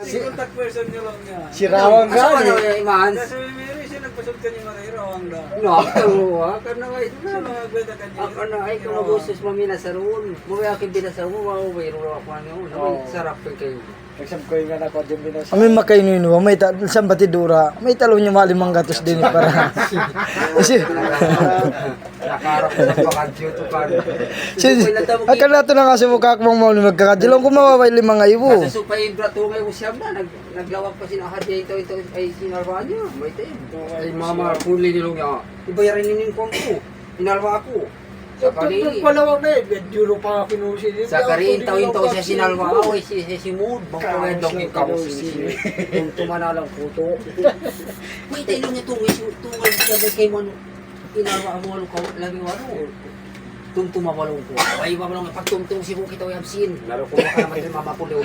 contact person niya lang niya. Si Rawang Asa ka gani. na iman? Kasi may siya nagpasod ka niya mga Rawang da. No, ako na nga ito Sa na. mga gweda ka niya. Ako na ay kung magusos mamina sa roon. Mga aking binasa mo, wow, mayroon ako ano. Sarap kayo. Nagsam ko yung anak ko dyan binas. Kami makainuino, may sa batidura, may talo niya malimang gatos din para. Kasi, Nakarap ko sa pakadyo to kan. akan nato na nga sa mukha ko mga magkakadilong kung mawaway limang aybo. Sa supay brato ngayon siyam na, naglawak pa sinakadya ito ay sinarwa niya. May tayo. Ay mama, huli nilong niya. Ibayarin ninin ko ako. Inalwa ako. Sa kari. Palawag na eh, beduro pa kinusin. Sa kari, intaw-intaw siya sinalwa ako. Si Mood. Bangkawin dong yung kamusin. Kung tumanalang puto. May tayo niya tungal siya ba kay Manu. Inalwa mo ko lagi walo. Tumtumawalong ko. Ay, wala nga pagtumtum si Bukit o Yabsin. Lalo ko baka naman yung mamapuliw.